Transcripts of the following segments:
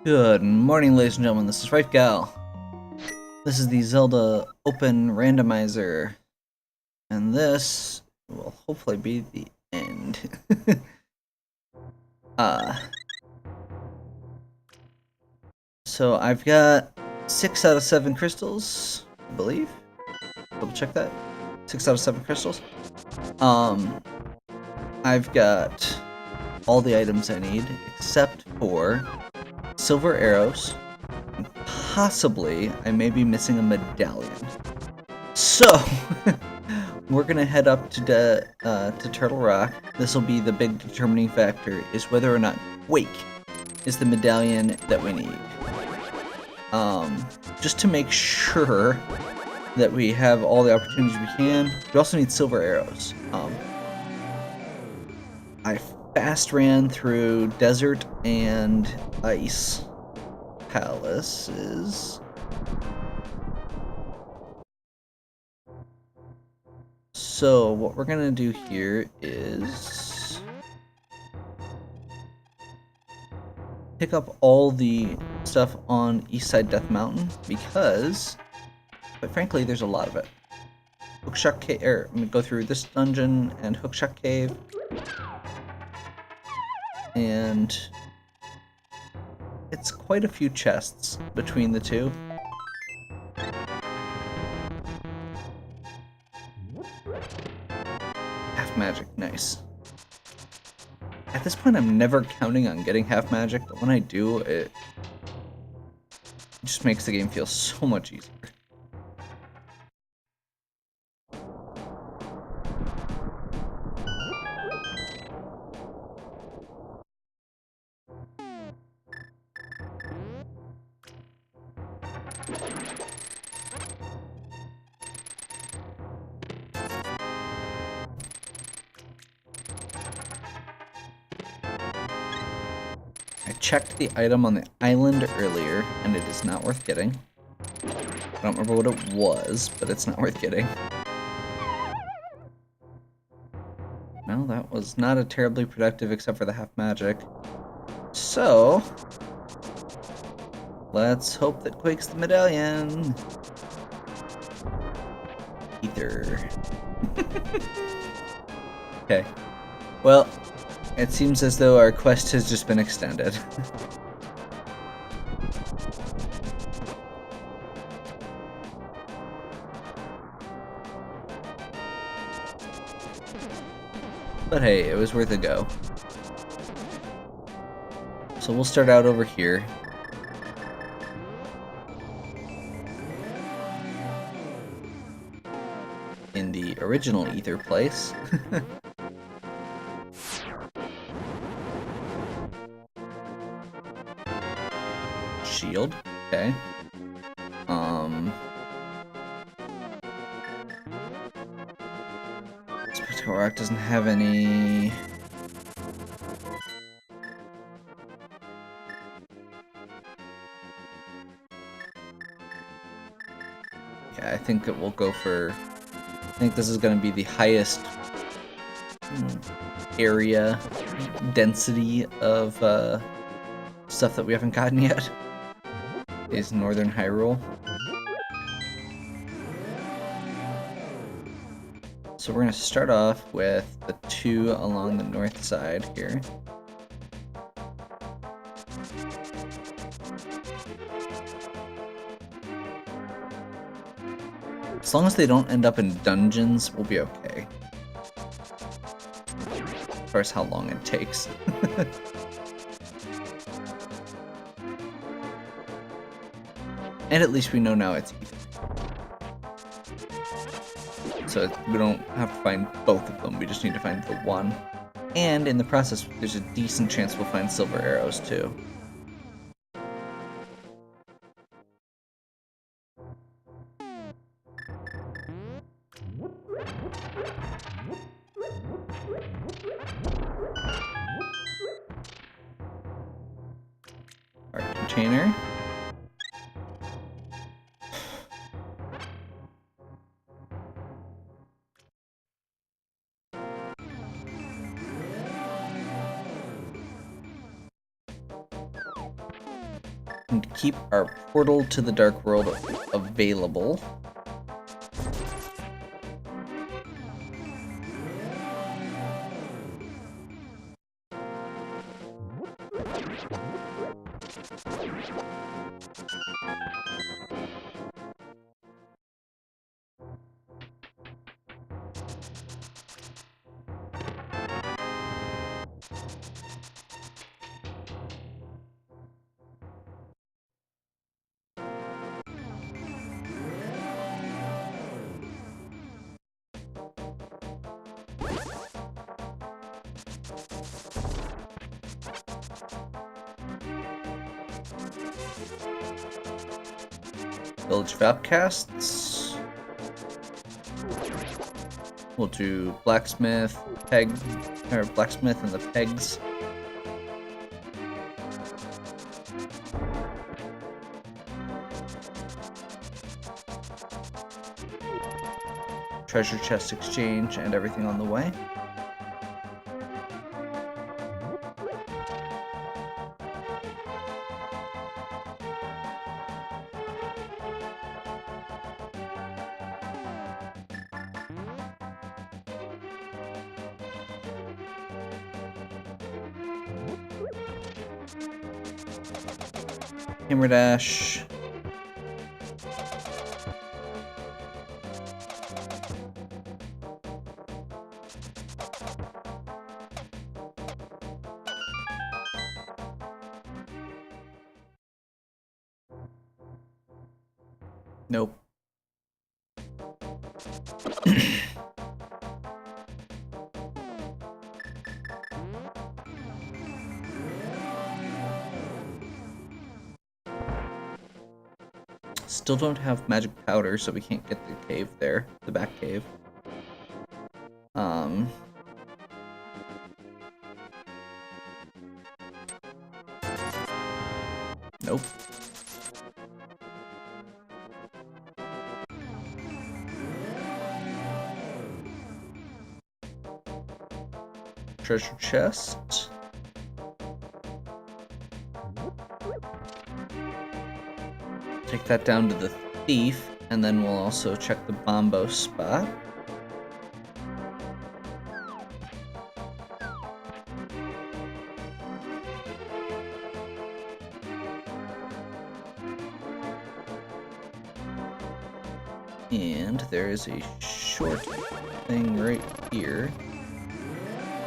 Good morning, ladies and gentlemen. This is Right Gal. This is the Zelda Open Randomizer, and this will hopefully be the end. So I've got 6 out of 7 crystals, I believe. Double check that. 6 out of 7 crystals. I've got all the items I need except for silver arrows. Possibly, I may be missing a medallion. So, we're gonna head up to Turtle Rock. This will be the big determining factor, is whether or not Quake is the medallion that we need. Just to make sure that we have all the opportunities we can. We also need silver arrows. I fast ran through desert and ice palaces. So what we're gonna do here is pick up all the stuff on Eastside Death Mountain because, quite frankly, there's a lot of it. Hookshot Cave, I'm gonna go through this dungeon and Hookshot Cave, and it's quite a few chests between the two. Half magic, nice. At this point, I'm never counting on getting half magic, but when I do, it just makes the game feel so much easier. I checked the item on the island earlier, and it is not worth getting. I don't remember what it was, but it's not worth getting. No, that was not a terribly productive except for the half magic. So, let's hope that Quake's the medallion. Ether. Okay. Well, it seems as though our quest has just been extended. But hey, it was worth a go. So we'll start out over here. In the original Ether place. Shield, okay. Spectacle Rock doesn't have any... Yeah, I think it will go for... I think this is going to be the highest area density of stuff that we haven't gotten yet. Is Northern Hyrule. So we're going to start off with the 2 along the north side here. As long as they don't end up in dungeons, we'll be okay. As far as how long it takes. And at least we know now it's Ether. So we don't have to find both of them, we just need to find the one. And in the process, there's a decent chance we'll find silver arrows too. Art container. And keep our portal to the Dark World available. Village of Outcasts. We'll do blacksmith, peg, or blacksmith and the pegs. Treasure chest exchange and everything on the way. Hammer dash. Nope. Still don't have magic powder, so we can't get the cave there, the back cave. Nope. Treasure chest. Take that down to the thief, and then we'll also check the Bombo spot. And there is a short thing right here.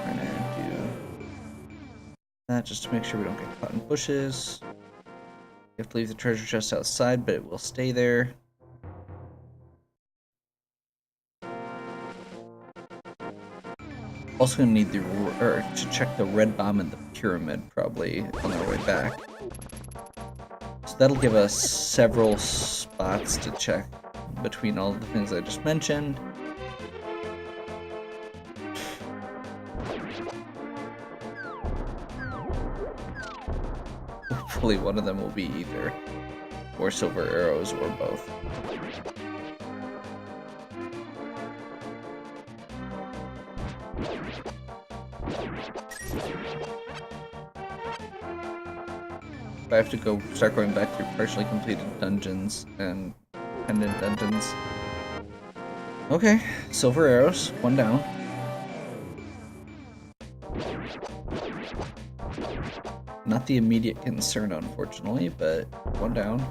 I'm gonna do that just to make sure we don't get caught in bushes. You have to leave the treasure chest outside, but it will stay there. Also gonna need to check the red bomb and the pyramid probably on our way back. So that'll give us several spots to check between all the things I just mentioned. Hopefully one of them will be either or silver arrows or both. If I have to start going back through partially completed dungeons and pendant dungeons. Okay, silver arrows, one down. Not the immediate concern, unfortunately, but one down.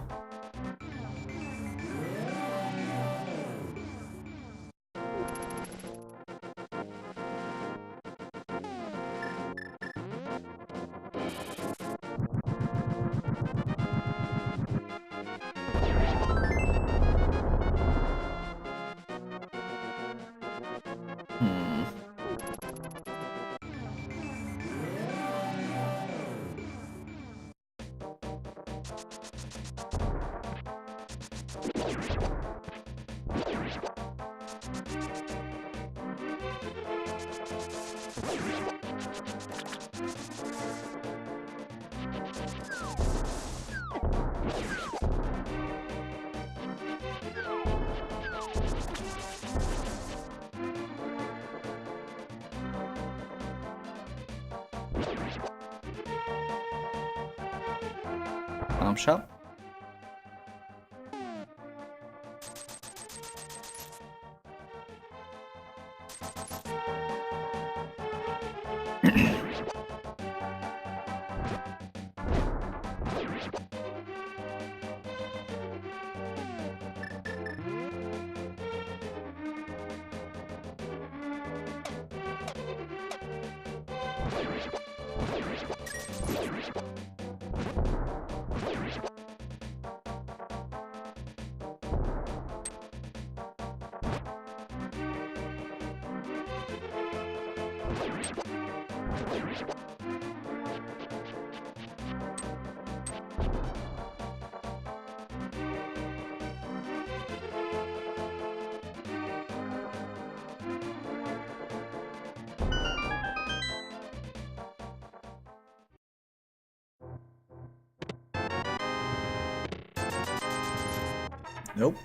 Bomb shop. Nope.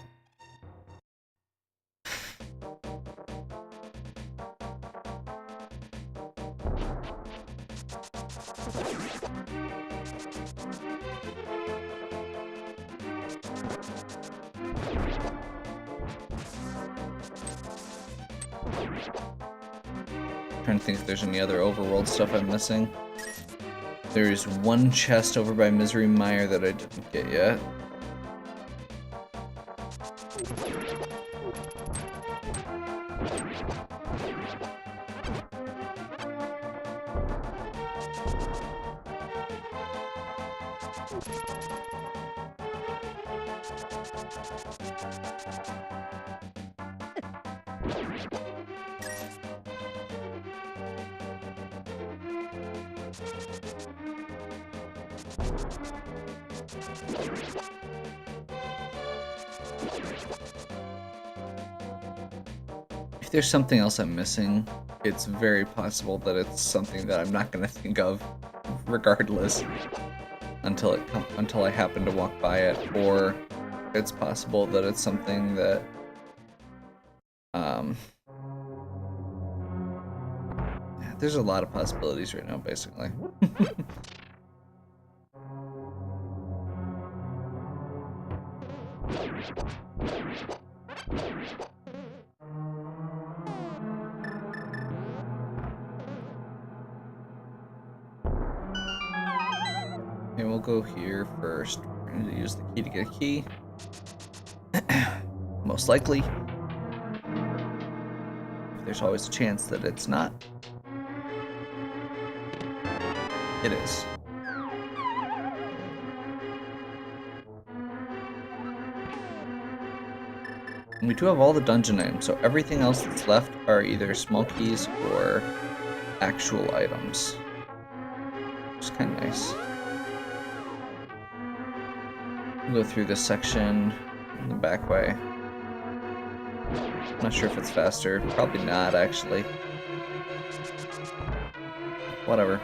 Trying to think if there's any other overworld stuff I'm missing. There's one chest over by Misery Mire that I didn't get yet. If there's something else I'm missing, it's very possible that it's something that I'm not going to think of regardless until I happen to walk by it, or it's possible that it's something that there's a lot of possibilities right now, basically. Okay, we'll go here first. We're going to use the key to get a key. Most likely. There's always a chance that it's not. It is. And we do have all the dungeon items, so everything else that's left are either small keys or actual items. Which is kind of nice. We'll go through this section in the back way. I'm not sure if it's faster. Probably not, actually. Whatever.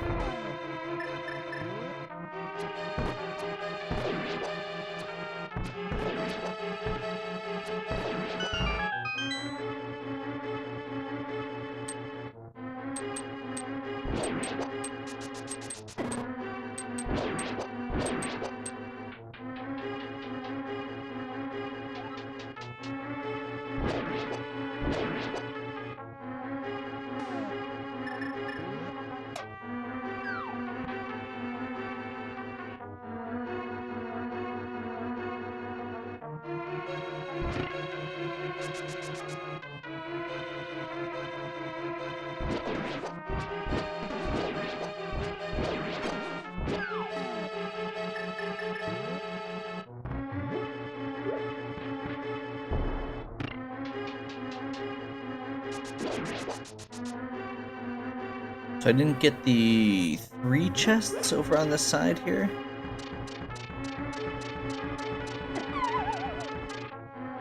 So I didn't get the 3 chests over on this side here.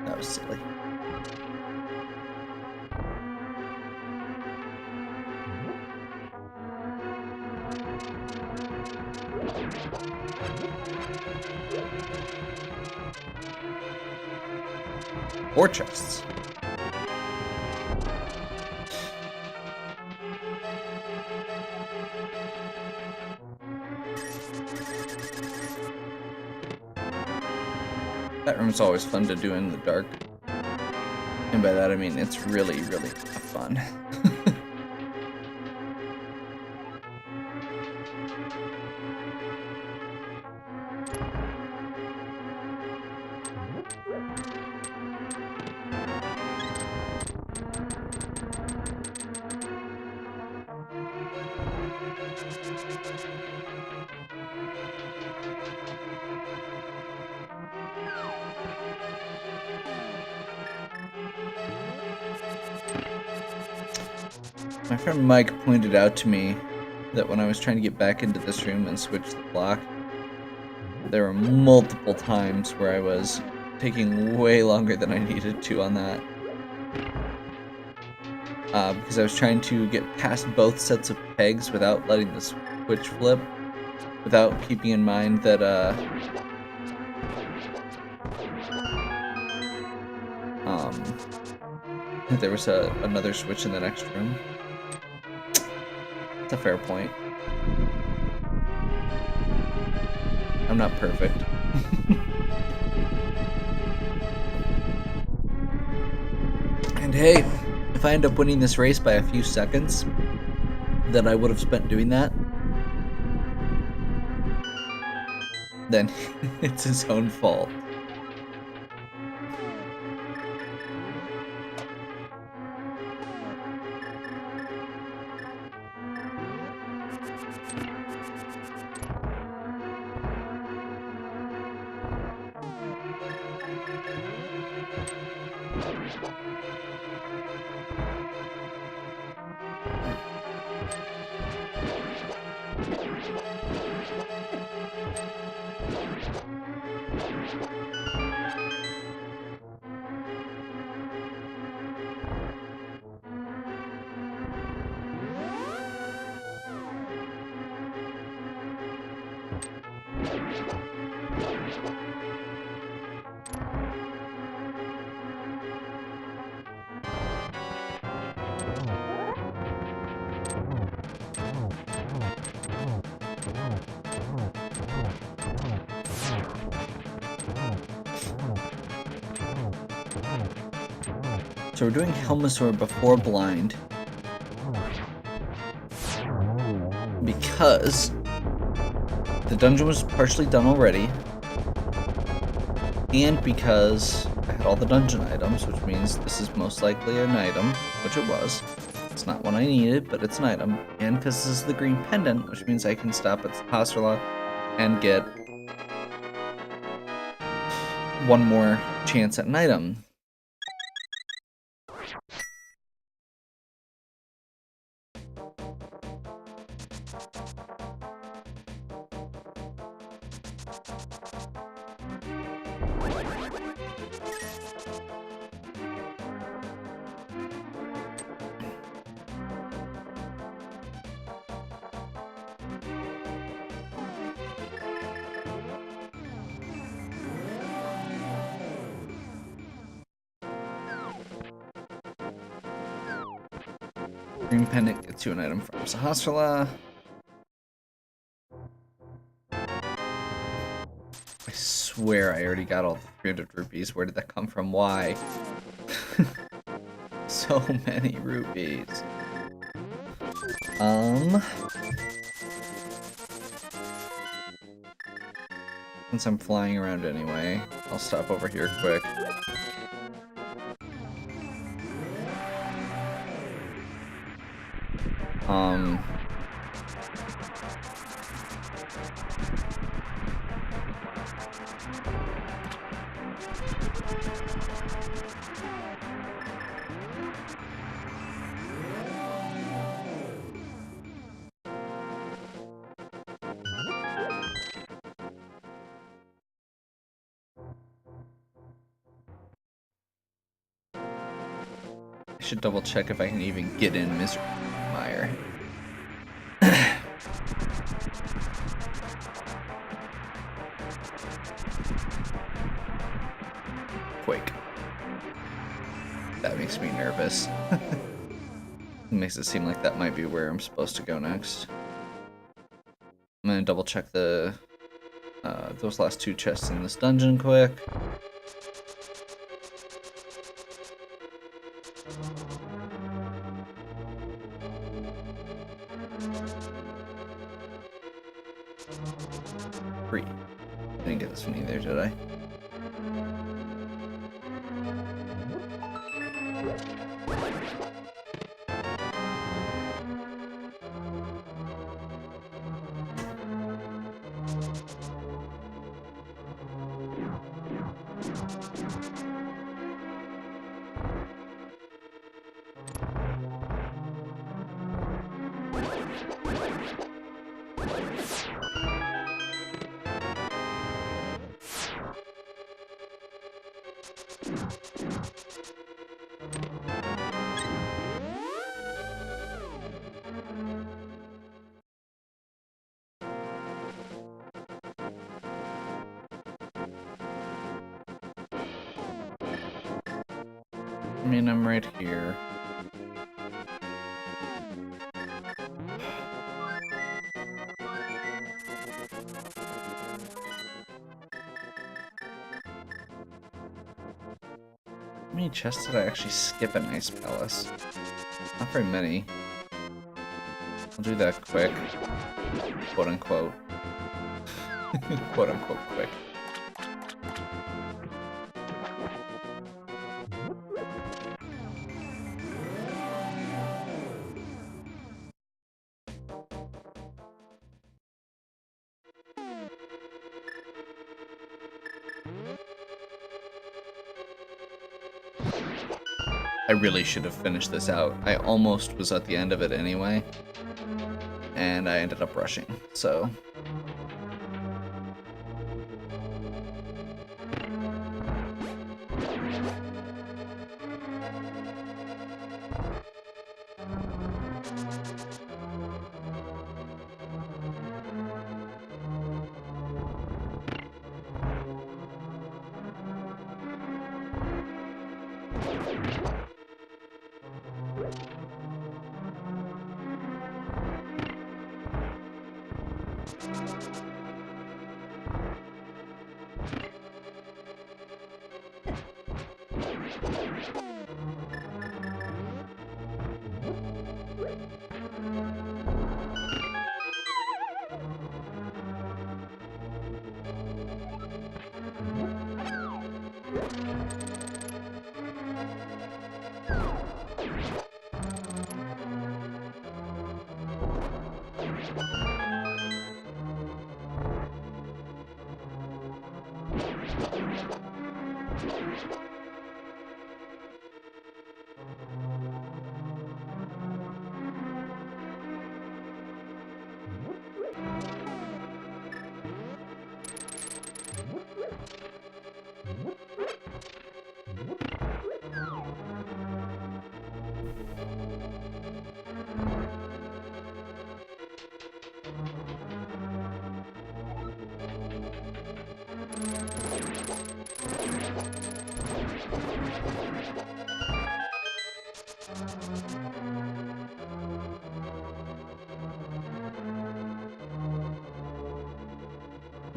That was silly. Four chests. That room's always fun to do in the dark. And by that I mean it's really, really fun. My friend Mike pointed out to me that when I was trying to get back into this room and switch the block, there were multiple times where I was taking way longer than I needed to on that. Because I was trying to get past both sets of pegs without letting the switch flip, without keeping in mind that there was another switch in the next room. It's a fair point. I'm not perfect. And hey, if I end up winning this race by a few seconds that I would have spent doing that, then it's his own fault. So we're doing Helmasaur before blind because the dungeon was partially done already, and because I had all the dungeon items, which means this is most likely an item, which it was. It's not one I needed, but it's an item. And because this is the green pendant, which means I can stop at Hasrla and get one more chance at an item. Green pendant gets you an item from Sahasrara. I swear I already got all the 300 rupees. Where did that come from? Why? So many rupees. Since I'm flying around anyway, I'll stop over here quick. I should double check if I can even get in Misery Mire. Quake. That makes me nervous. It makes it seem like that might be where I'm supposed to go next. I'm gonna double check the those last two chests in this dungeon quick. 3. I didn't get this one either, did I? I mean, I'm right here. How many chests did I actually skip in Ice Palace? Not very many. I'll do that quick. Quote unquote. Quote unquote quick. I really should have finished this out. I almost was at the end of it anyway. And I ended up rushing, so...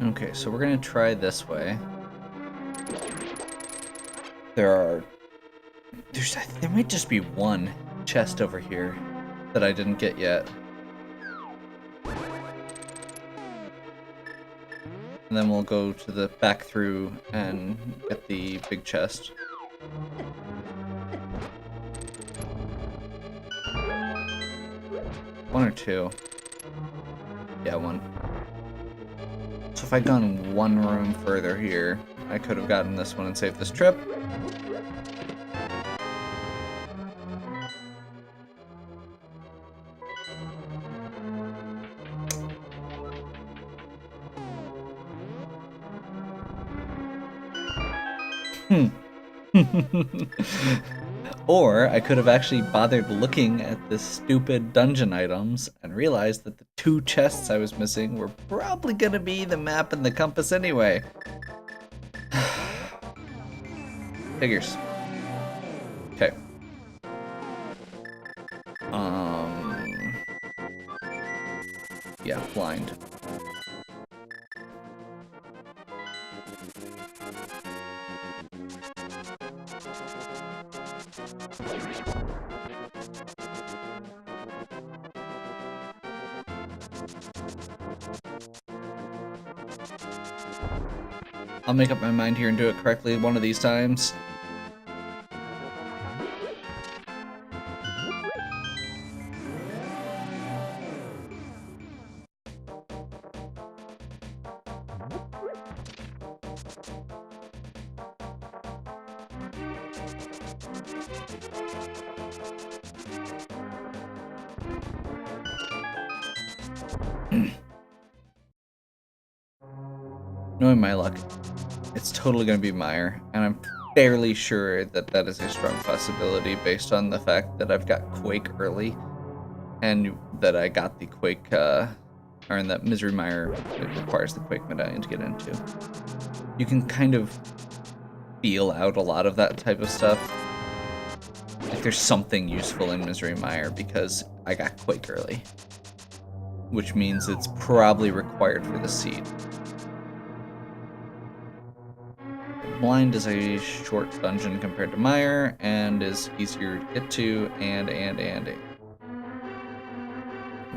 Okay, so we're gonna try this way. There might just be one chest over here that I didn't get yet. And then we'll go to the back through and get the big chest. One or two? Yeah, one. So if I'd gone one room further here, I could have gotten this one and saved this trip. Or I could have actually bothered looking at the stupid dungeon items and realized that the two chests I was missing were probably gonna be the map and the compass anyway. Figures. Okay. Yeah, blind. I'll make up my mind here and do it correctly one of these times. Knowing my luck, it's totally going to be Meyer, and I'm fairly sure that that is a strong possibility based on the fact that I've got Quake early, and that I got the Quake, or in that Misery Meyer, it requires the Quake medallion to get into. You can kind of feel out a lot of that type of stuff. Like there's something useful in Misery Meyer because I got Quake early, which means it's probably required for the seed. Blind is a short dungeon compared to Meyer, and is easier to get to, and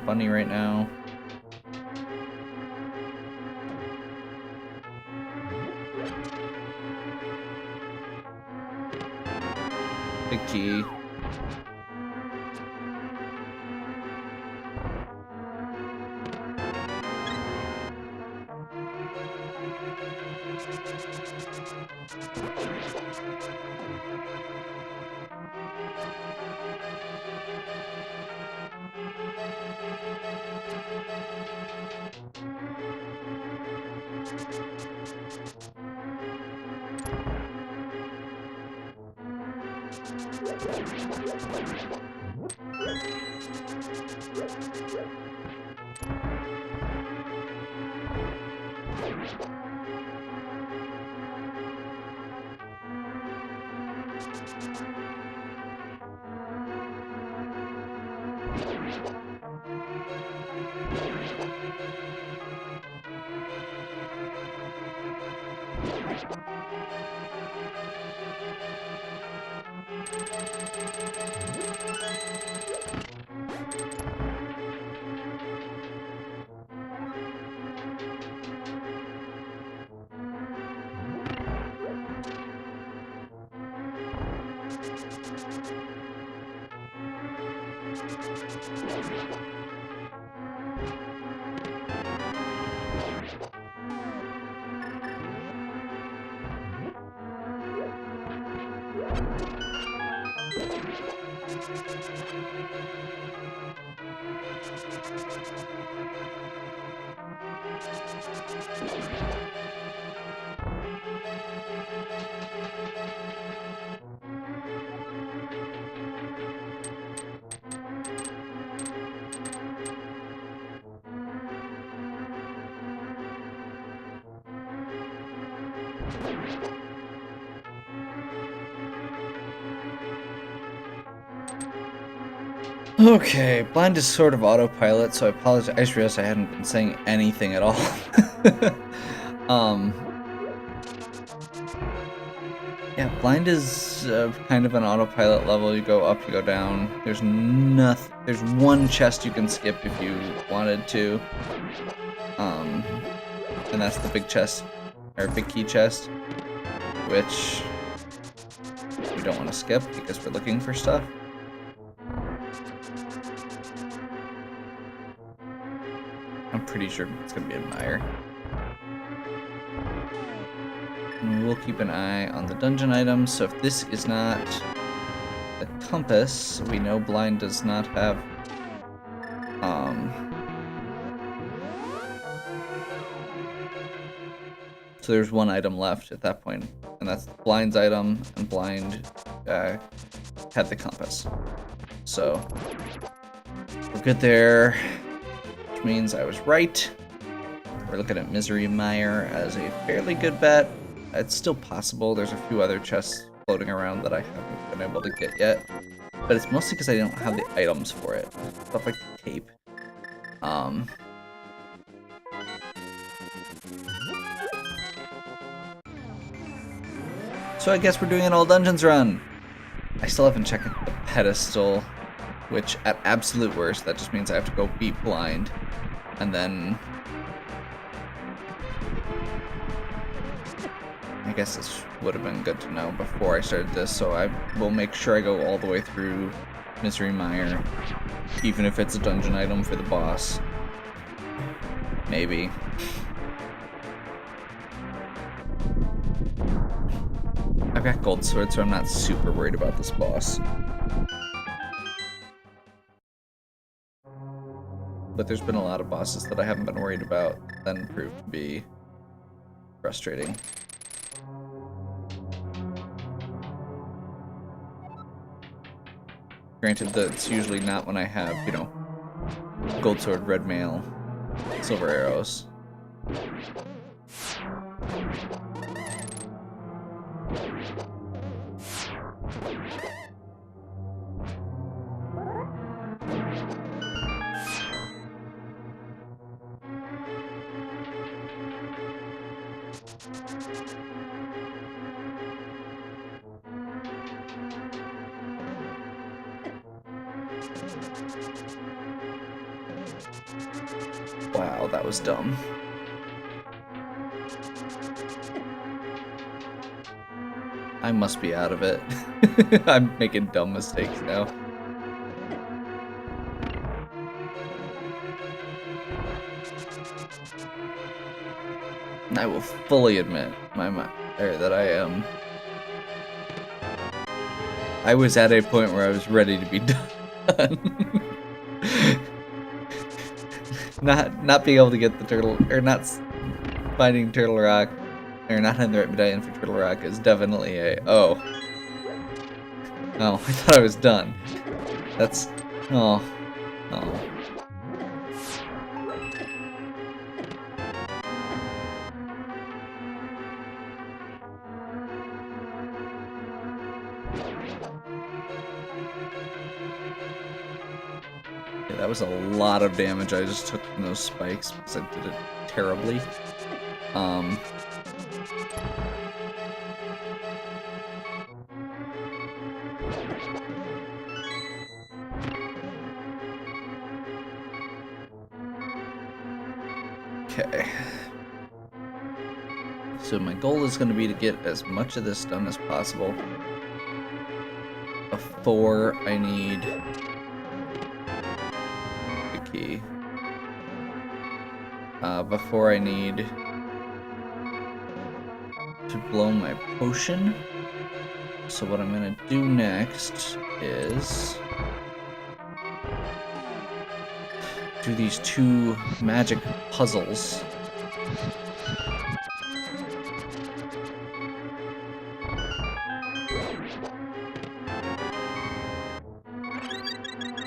Bunny right now. Big key. Okay, blind is sort of autopilot, so I apologize. I just realized I hadn't been saying anything at all. Yeah, blind is kind of an autopilot level. You go up, you go down. There's nothing. There's one chest you can skip if you wanted to. And that's the big chest, or big key chest, which we don't want to skip because we're looking for stuff. I'm pretty sure it's going to be a Meyer. And we'll keep an eye on the dungeon items, so if this is not the compass, we know blind does not have, so there's one item left at that point, and that's blind's item, and blind had the compass. So we're good there. Means I was right. We're looking at Misery Meyer as a fairly good bet. It's still possible. There's a few other chests floating around that I haven't been able to get yet, but it's mostly because I don't have the items for it. Stuff like tape. So I guess we're doing an all dungeons run. I still haven't checked the pedestal, which at absolute worst, that just means I have to go beat blind. And then I guess this would have been good to know before I started this, so I will make sure I go all the way through Misery Mire, even if it's a dungeon item for the boss. Maybe. I've got gold sword, so I'm not super worried about this boss. But there's been a lot of bosses that I haven't been worried about, then proved to be frustrating. Granted, that's usually not when I have, you know, gold sword, red mail, silver arrows. Wow, that was dumb. I must be out of it. I'm making dumb mistakes now. I will fully admit that I was at a point where I was ready to be done. not being able to get the turtle, or not finding Turtle Rock, or not having the right medallion for Turtle Rock is definitely a oh. I thought I was done. That's oh. Yeah, that was a lot of damage I just took from those spikes because I did it terribly. Okay. So my goal is going to be to get as much of this done as possible before I need the key. Before I need to blow my potion. So what I'm going to do next is do these 2 magic puzzles.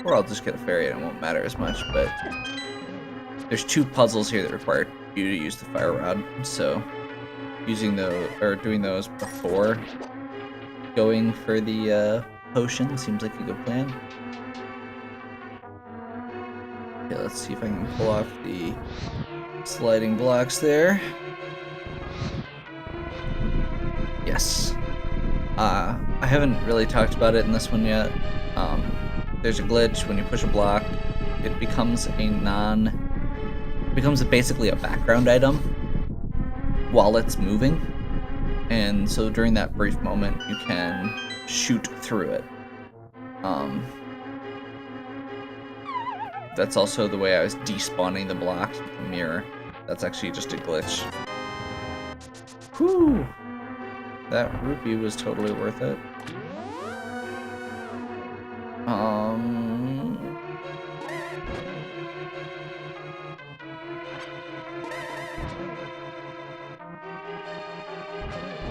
Or I'll just get a fairy and it won't matter as much, but there's 2 puzzles here that require you to use the fire rod, so using those, or doing those before going for the potion seems like a good plan. Okay, let's see if I can pull off the sliding blocks there. Yes. I haven't really talked about it in this one yet. There's a glitch when you push a block. It becomes basically a background item while it's moving. And so during that brief moment, you can shoot through it. That's also the way I was despawning the blocks with the mirror. That's actually just a glitch. Whew! That rupee was totally worth it. I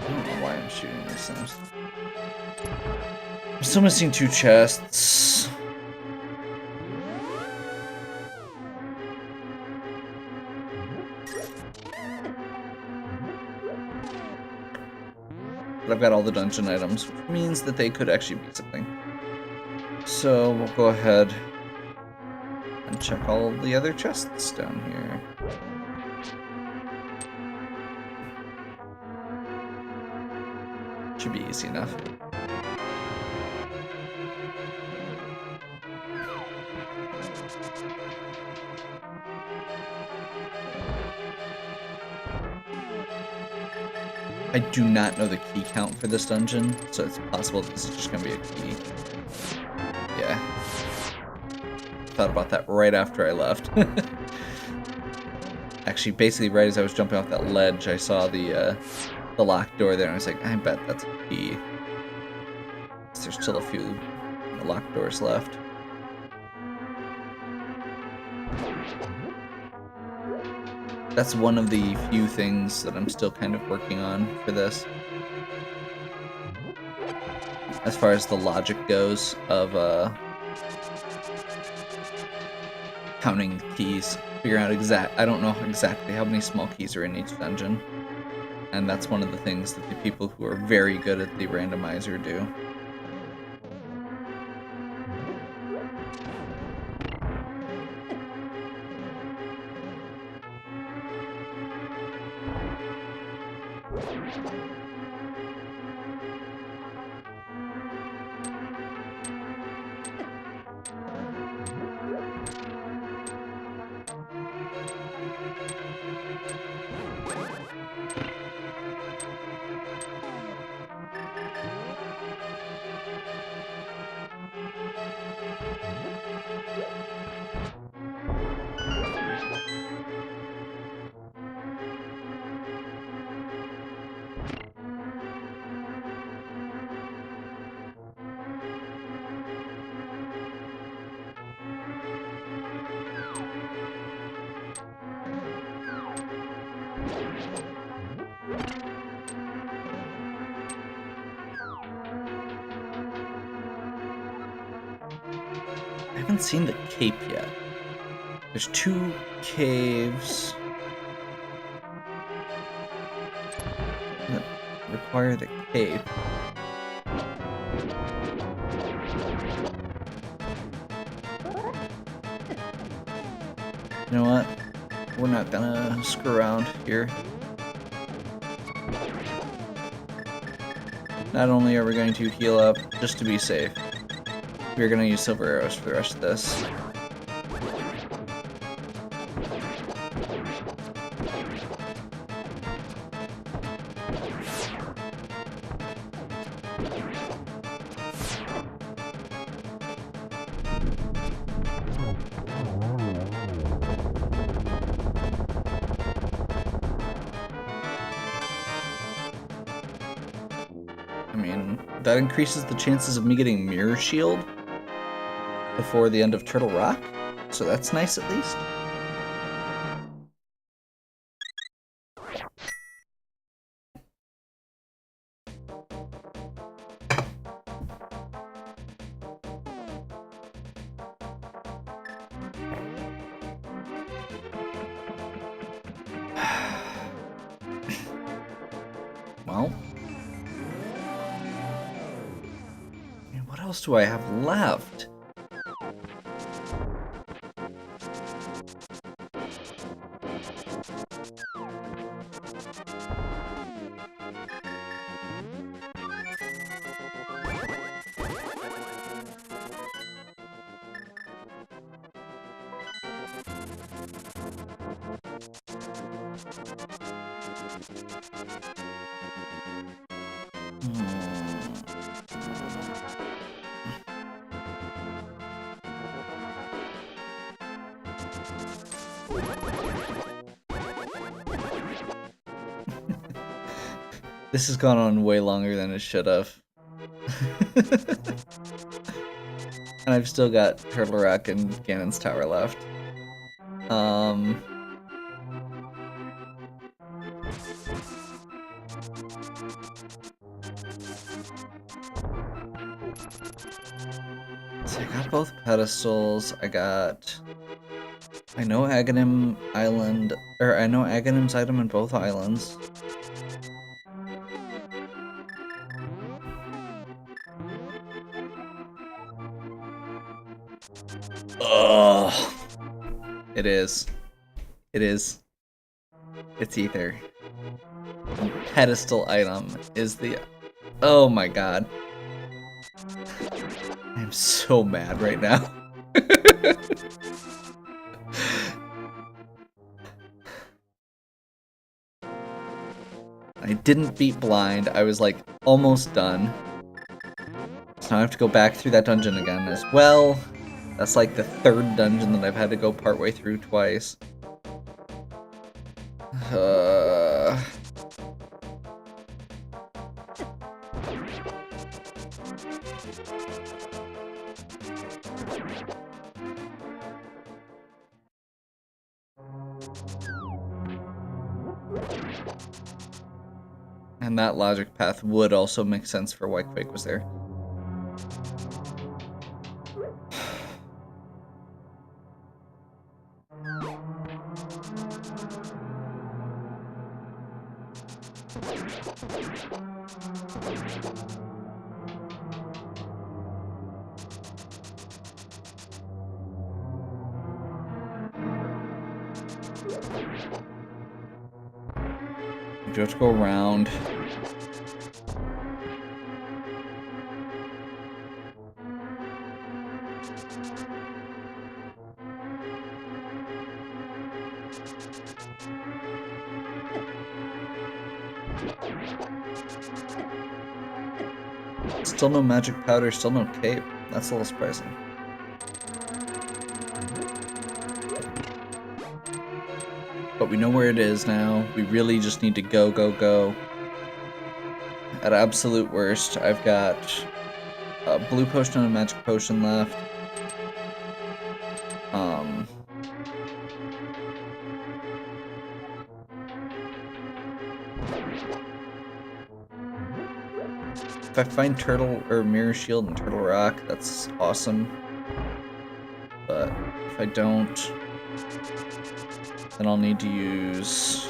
don't know why I'm shooting these things. I'm still missing 2 chests. But I've got all the dungeon items, which means that they could actually be something. So we'll go ahead and check all of the other chests down here. Should be easy enough. I do not know the key count for this dungeon, so it's possible this is just gonna be a key. Yeah. Thought about that right after I left. Actually, basically right as I was jumping off that ledge, I saw the locked door there, and I was like, I bet that's a key. There's still a few locked doors left. That's one of the few things that I'm still kind of working on for this. As far as the logic goes of counting keys, figuring out I don't know exactly how many small keys are in each dungeon. And that's one of the things that the people who are very good at the randomizer do. I haven't seen the cape yet. There's 2 caves that require the cape. You know what? We're not gonna screw around here. Not only are we going to heal up, just to be safe, we're gonna use silver arrows for the rest of this. I mean, that increases the chances of me getting Mirror Shield before the end of Turtle Rock, so that's nice at least. Well, what else do I have left? This has gone on way longer than it should have. And I've still got Turtle Rock and Ganon's Tower left. So I got both pedestals. I know Aghanim Island, or I know Aghanim's item in both islands. Ugh. It is. It is. It's either. The pedestal item is the... Oh my god. I'm so mad right now. I didn't beat blind. I was like almost done. So now I have to go back through that dungeon again as well. That's like the third dungeon that I've had to go partway through twice. And that logic path would also make sense for why Quake was there. You have to go around. Still no magic powder, still no cape. That's a little surprising. But we know where it is now. We really just need to go, go, go. At absolute worst, I've got a blue potion and a magic potion left. If I find Turtle or Mirror Shield and Turtle Rock, that's awesome. But if I don't, then I'll need to use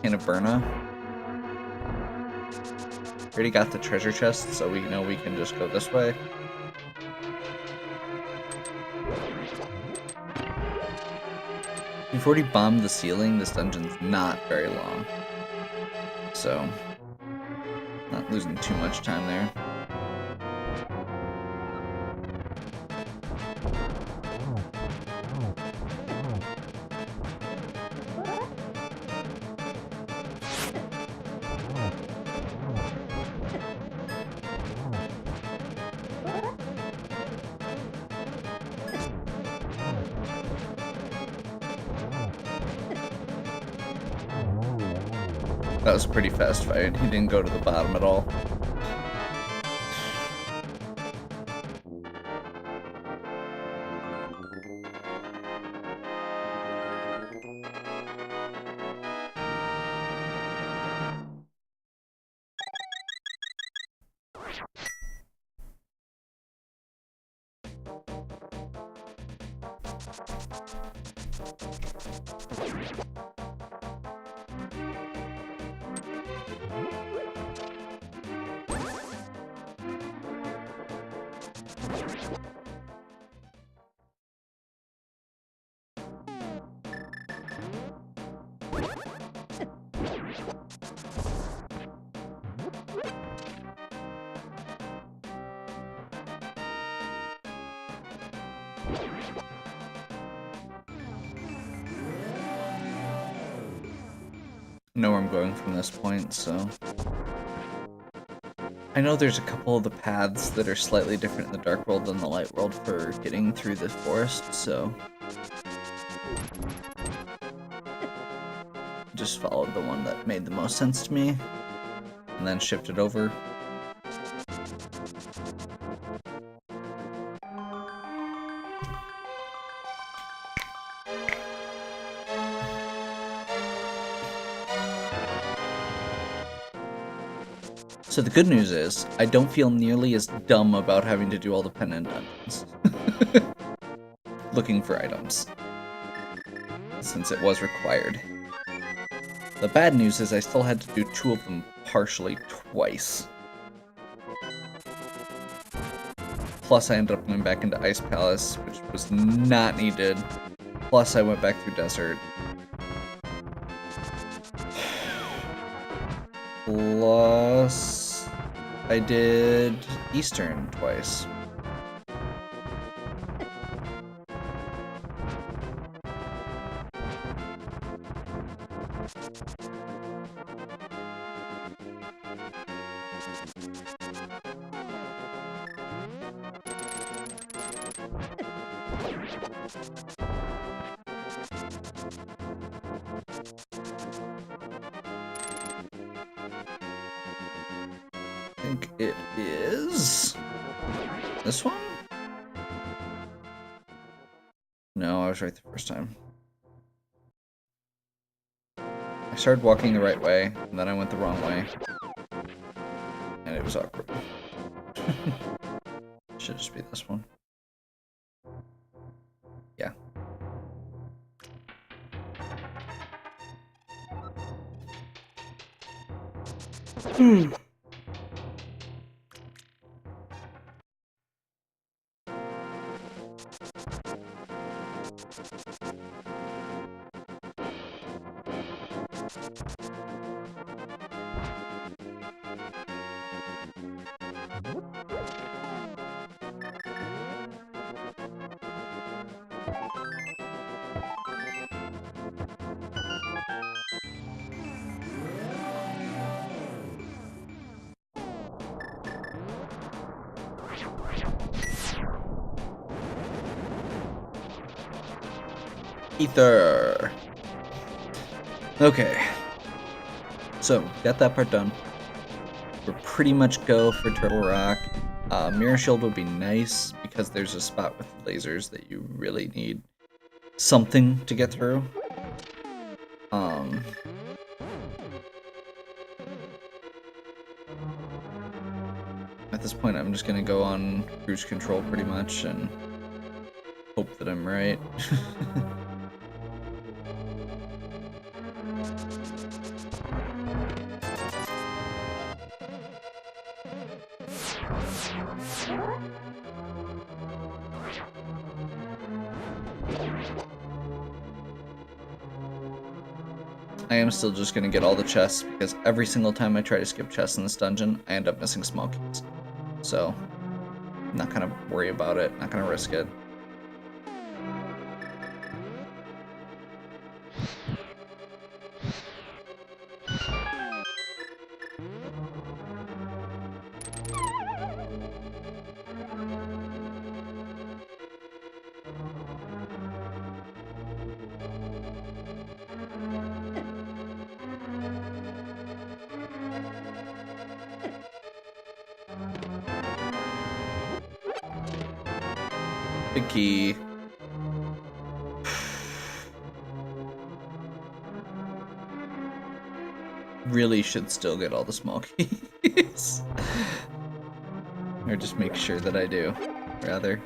Burna. Already got the treasure chest, so we know we can just go this way. We've already bombed the ceiling. This dungeon's not very long, so not losing too much time there. That was a pretty fast fight. He didn't go to the bottom at all. Know where I'm going from this point, so I know there's a couple of the paths that are slightly different in the Dark World than the Light World for getting through the forest, so just followed the one that made the most sense to me, and then shifted over. So the good news is, I don't feel nearly as dumb about having to do all the pendant dungeons. Looking for items. Since it was required. The bad news is I still had to do 2 of them partially twice. Plus I ended up going back into Ice Palace, which was not needed. Plus I went back through Desert. Plus I did Eastern twice. I think it is this one? No, I was right the first time. I started walking the right way, and then I went the wrong way. And it was awkward. Should just be this one. Yeah. Ether. Okay. So, got that part done. We're pretty much go for Turtle Rock. Mirror Shield would be nice because there's a spot with lasers that you really need something to get through. At this point, I'm just gonna go on cruise control pretty much and hope that I'm right. I am still just gonna get all the chests because every single time I try to skip chests in this dungeon, I end up missing small keys. So, I'm not gonna worry about it, not gonna risk it. Big key. Really should still get all the small keys. Or just make sure that I do, rather.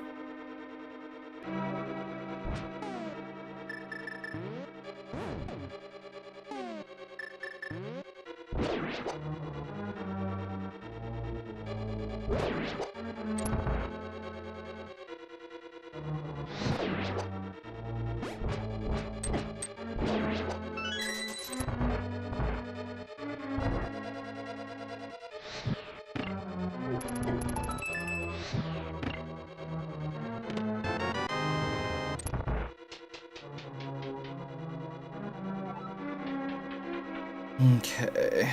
Okay.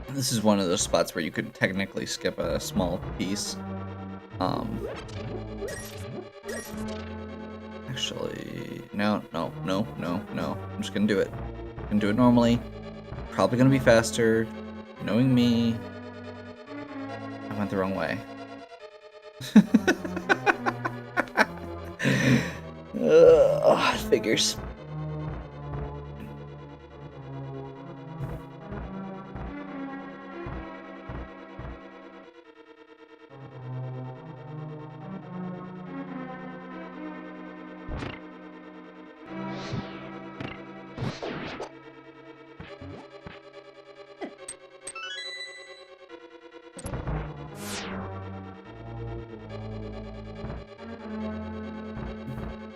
This is one of those spots where you could technically skip a small piece. Actually, no. I'm just gonna do it. I'm gonna do it normally. Probably gonna be faster. Knowing me, I went the wrong way. Figures.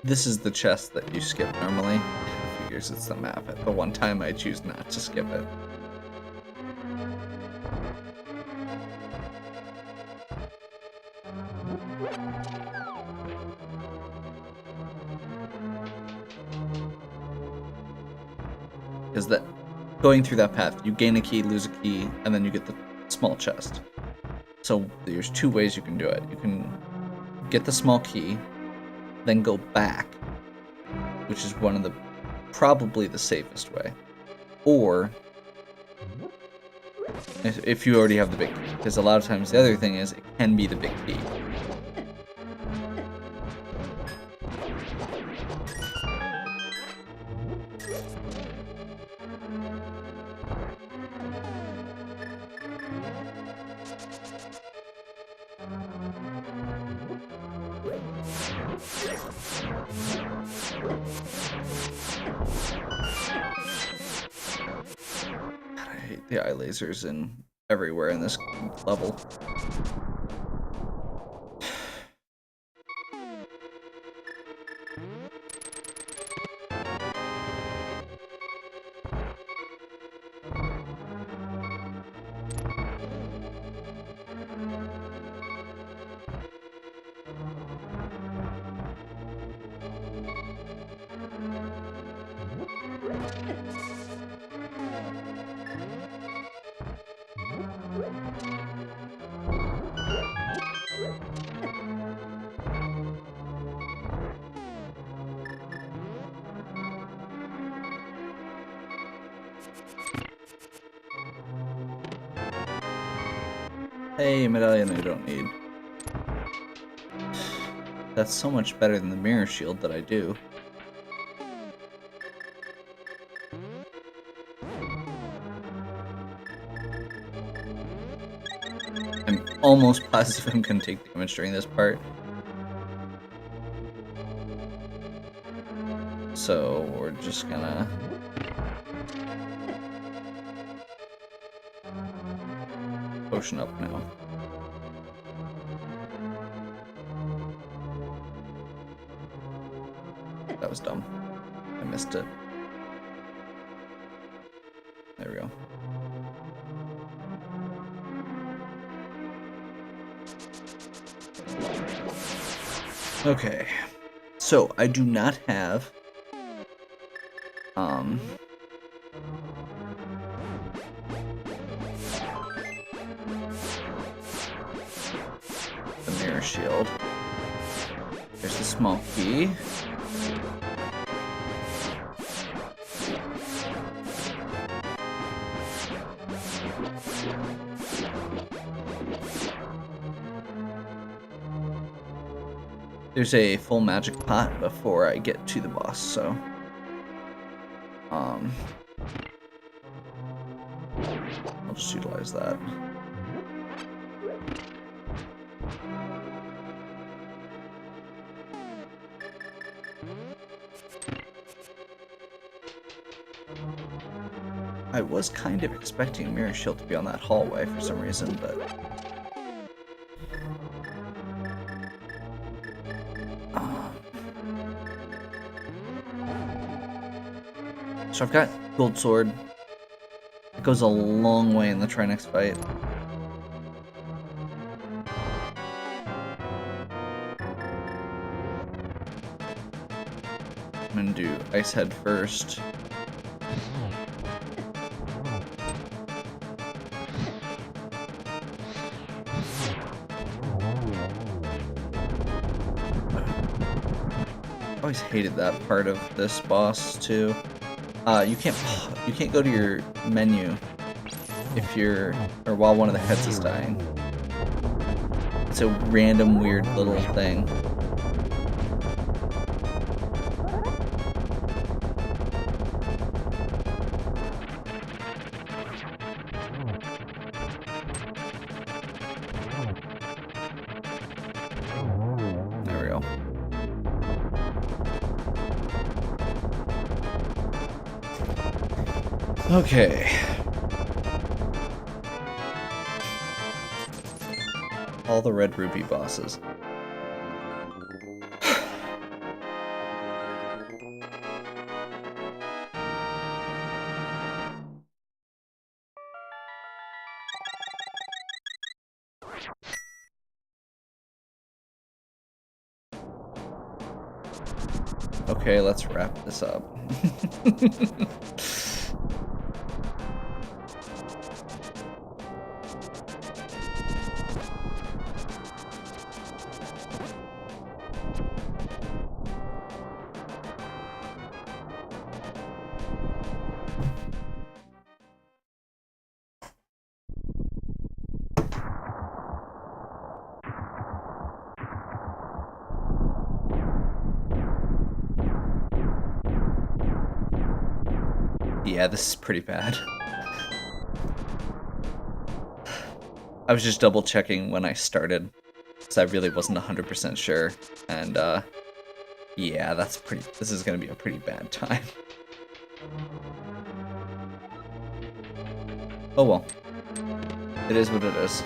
This is the chest that you skip normally. Figures it's the map. At the one time I choose not to skip it. going through that path. You gain a key, lose a key, and then you get the small chest. So there's 2 ways you can do it. You can get the small key, then go back, which is one of the probably the safest way. Or if you already have the big key, because a lot of times the other thing is it can be the big key. I hate the eye lasers everywhere in this level. Hey, medallion I don't need. That's so much better than the mirror shield that I do. I'm almost positive I'm gonna take damage during this part. So we're just gonna... potion up now. That was dumb. I missed it. There we go. Okay. So, I do not have... the mirror shield. There's the small key. There's a full magic pot before I get to the boss, so... I'll just utilize that. I was kind of expecting Mirror Shield to be on that hallway for some reason, but... So I've got Gold Sword. It goes a long way in the Trinex fight. I'm gonna do Ice Head first. I always hated that part of this boss too. You can't go to your menu if you're, or while one of the heads is dying. It's a random weird little thing. There we go. Okay. All the Red Ruby bosses. Okay, let's wrap this up. Yeah, this is pretty bad. I was just double checking when I started, so I really wasn't 100% sure. And yeah, this is gonna be a pretty bad time. Oh well. It is what it is.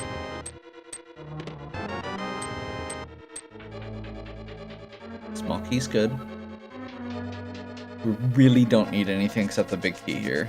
Small key's good. We really don't need anything except the big key here.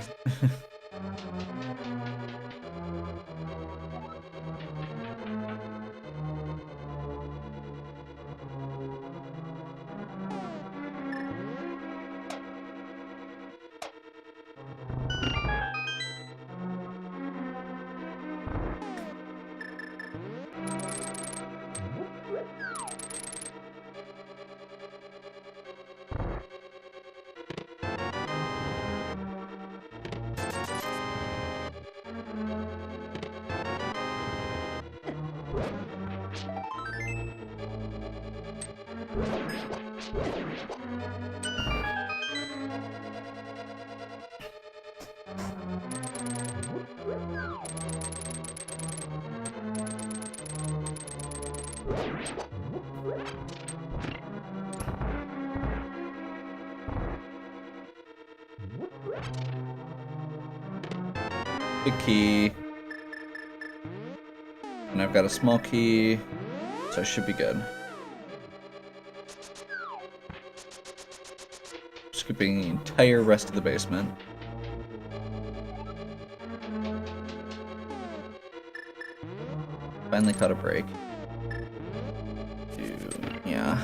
Big key. And I've got a small key, so I should be good. Skipping the entire rest of the basement. Finally caught a break. Yeah.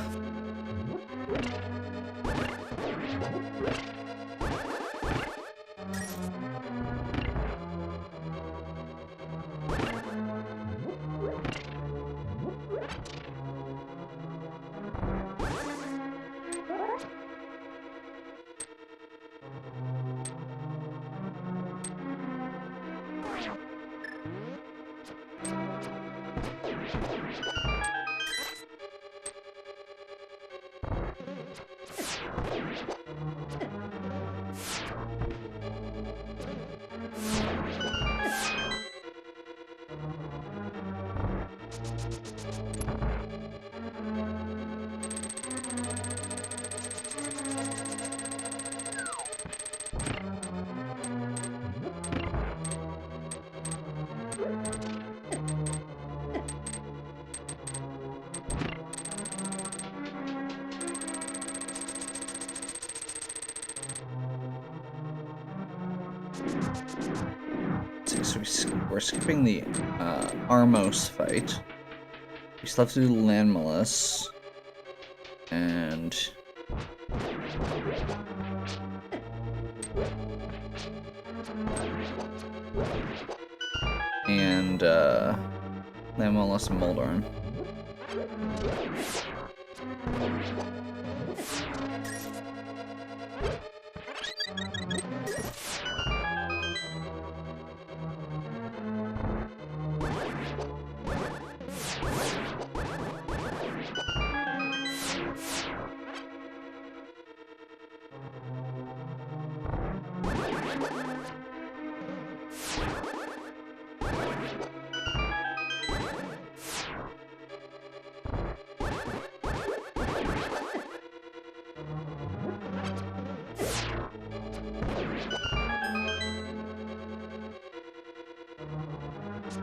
So we're skipping the Armos fight. We still have to do Landmalus. And Landmalus and Moldorn.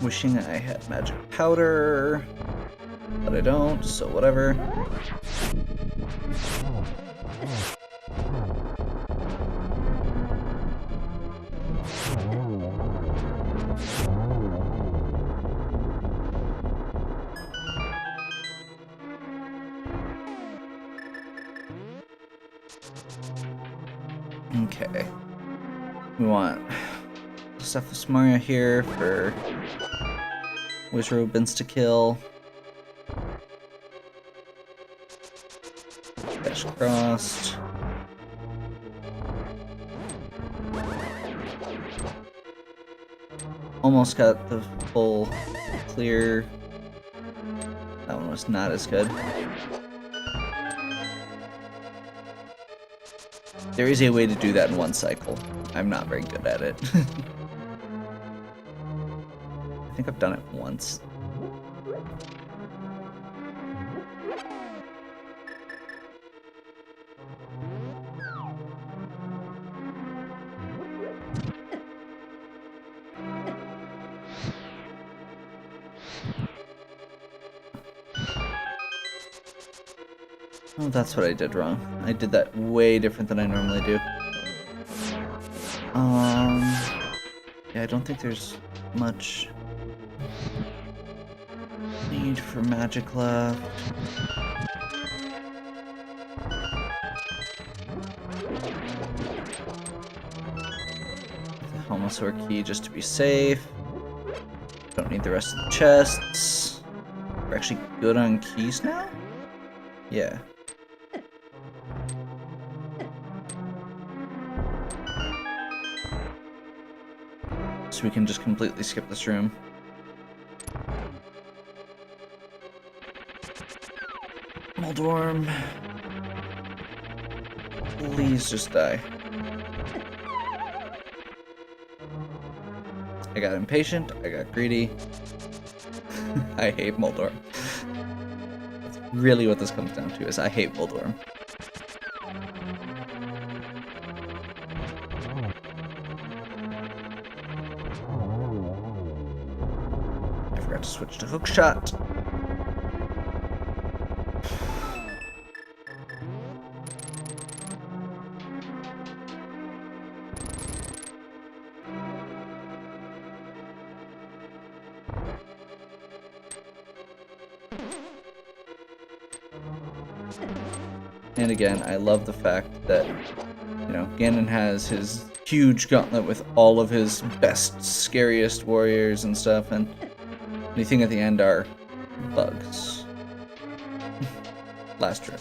Wishing I had magic powder, but I don't, so whatever. Okay. We want Cephalus Mario here for Wizard insta-kill. Dash crossed. Almost got the full clear. That one was not as good. There is a way to do that in one cycle. I'm not very good at it. I think I've done it once. Oh, that's what I did wrong. I did that way different than I normally do. Yeah, I don't think there's much need for magic left. The Helmosaur key just to be safe. Don't need the rest of the chests. We're actually good on keys now? Yeah. So we can just completely skip this room. Moldworm. Please just die. I got impatient, I got greedy. I hate Moldworm. That's really what this comes down to, is I hate Moldworm. I forgot to switch to hookshot. And again, I love the fact that, you know, Ganon has his huge gauntlet with all of his best, scariest warriors and stuff, and anything at the end are bugs. Last room.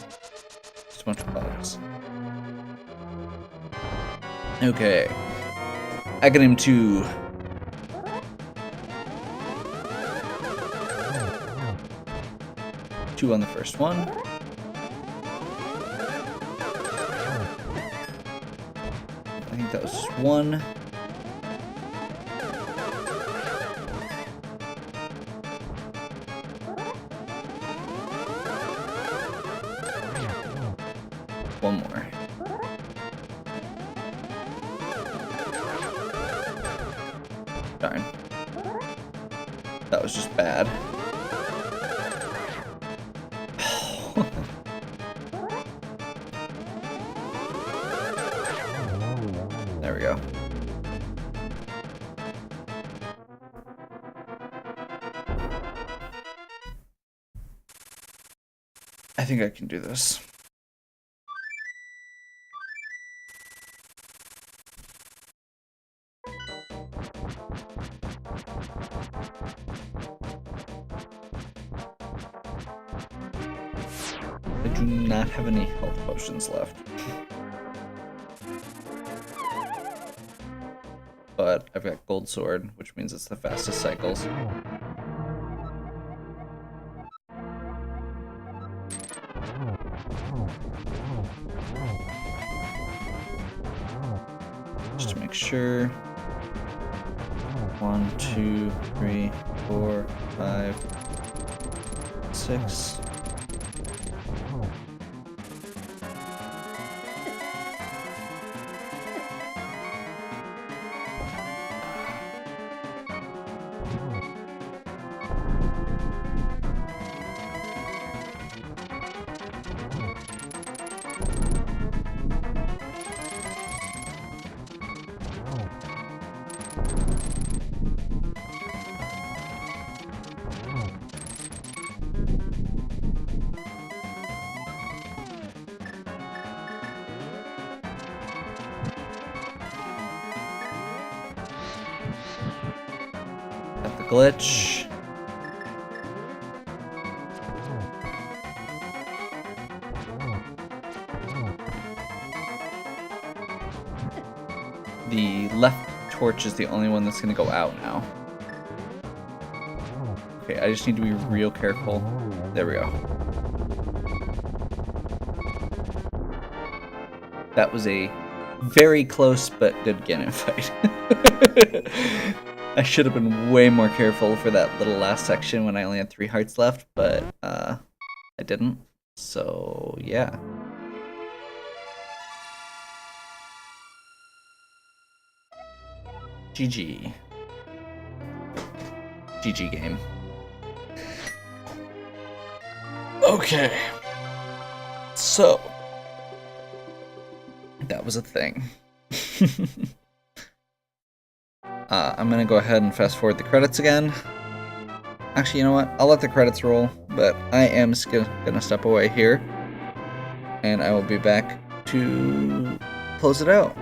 Just a bunch of bugs. Okay. Aghanim 2. Two on the first one. I think that was one. One more. Darn. That was just bad. There we go. I think I can do this. I do not have any health potions left. But I've got Gold Sword, which means it's the fastest cycles. Just to make sure. 1, 2, 3, 4, 5, 6. Got the glitch. The left torch is the only one that's gonna go out now. Okay, I just need to be real careful. There we go. That was a very close, but did get in a fight. I should have been way more careful for that little last section when I only had 3 hearts left, but I didn't. So yeah. GG. GG game. Okay. So that was a thing. I'm gonna go ahead and fast forward the credits again. Actually, you know what? I'll let the credits roll, but I am gonna step away here, and I will be back to close it out.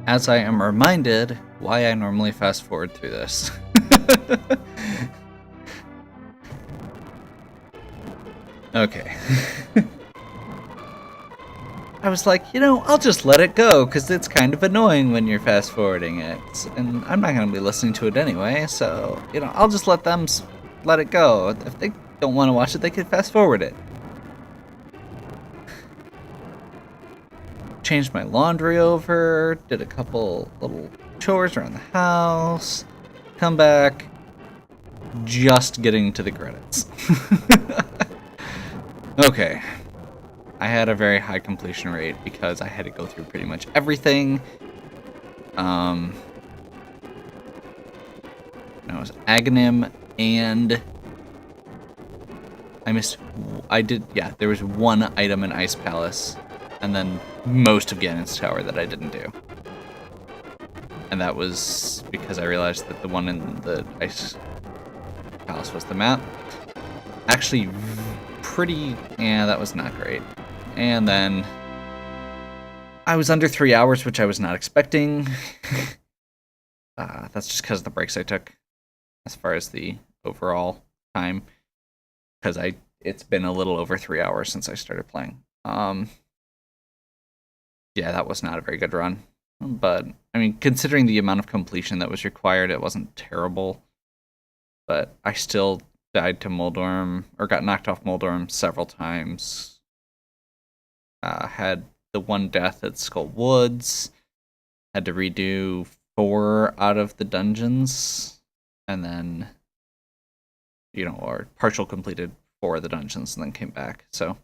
As I am reminded why I normally fast forward through this. Okay. I was like, I'll just let it go, because it's kind of annoying when you're fast forwarding it. And I'm not going to be listening to it anyway, so, I'll just let them let it go. If they don't want to watch it, they can fast forward it. Changed my laundry over, did a couple little chores around the house, come back, just getting to the credits. Okay. I had a very high completion rate because I had to go through pretty much everything. It was Aghanim, and there was one item in Ice Palace, and then most of Ganon's Tower that I didn't do. And that was because I realized that the one in the Ice Palace was the map. Actually, that was not great. And then I was under 3 hours, which I was not expecting. That's just because of the breaks I took as far as the overall time. Because it's been a little over 3 hours since I started playing. Yeah, that was not a very good run. But, I mean, considering the amount of completion that was required, it wasn't terrible. But I still died to Moldorm, or got knocked off Moldorm several times. Had the one death at Skull Woods. Had to redo 4 out of the dungeons. And then, or partial completed 4 of the dungeons and then came back. So,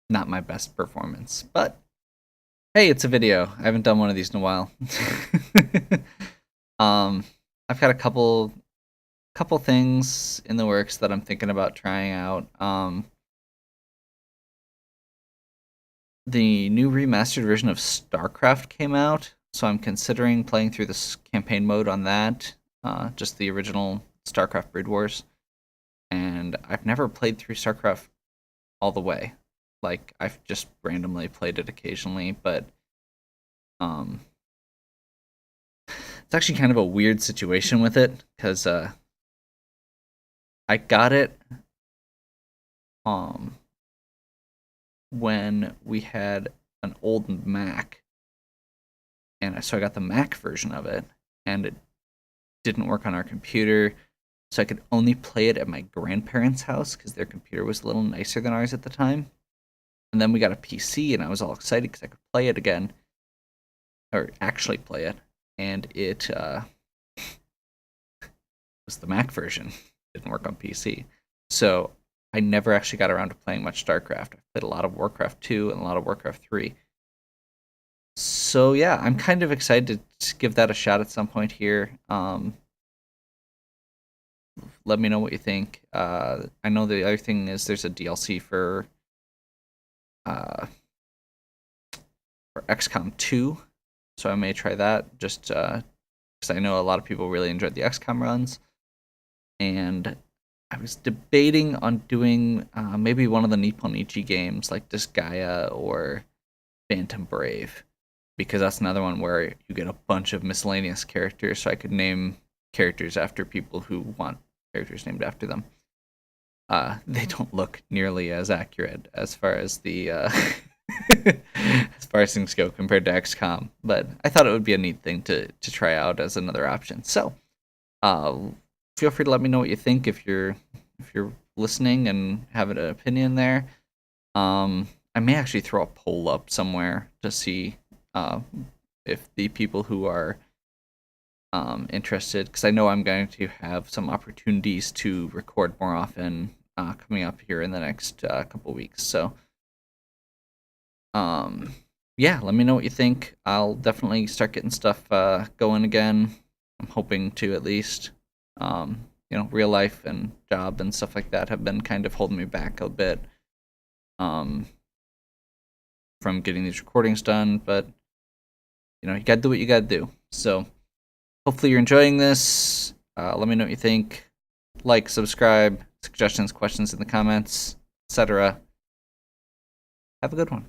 not my best performance. But, hey, it's a video. I haven't done one of these in a while. I've got a couple things in the works that I'm thinking about trying out. The new remastered version of StarCraft came out, so I'm considering playing through this campaign mode on that, just the original StarCraft Brood Wars. And I've never played through StarCraft all the way. Like, I've just randomly played it occasionally, but it's actually kind of a weird situation with it, because I got it when we had an old Mac, and so I got the Mac version of it, and it didn't work on our computer, so I could only play it at my grandparents' house because their computer was a little nicer than ours at the time. And then we got a PC, and I was all excited because I could play it again, or actually play it, and it was the Mac version. It didn't work on PC. So I never actually got around to playing much StarCraft. I played a lot of Warcraft 2 and a lot of Warcraft 3. So yeah, I'm kind of excited to give that a shot at some point here. Let me know what you think. I know the other thing is there's a DLC for XCOM 2, so I may try that, just because I know a lot of people really enjoyed the XCOM runs. And I was debating on doing maybe one of the Nipponichi games, like Disgaea or Phantom Brave, because that's another one where you get a bunch of miscellaneous characters, so I could name characters after people who want characters named after them. They don't look nearly as accurate as far as the as far as things go compared to XCOM, but I thought it would be a neat thing to try out as another option. So, feel free to let me know what you think if you're listening and have an opinion there. I may actually throw a poll up somewhere to see if the people who are interested, because I know I'm going to have some opportunities to record more often coming up here in the next couple weeks. So, yeah, let me know what you think. I'll definitely start getting stuff going again. I'm hoping to, at least. Real life and job and stuff like that have been kind of holding me back a bit from getting these recordings done, but you gotta do what you gotta do. So hopefully you're enjoying this. Let me know what you think. Like, subscribe, suggestions, questions in the comments, etc. Have a good one.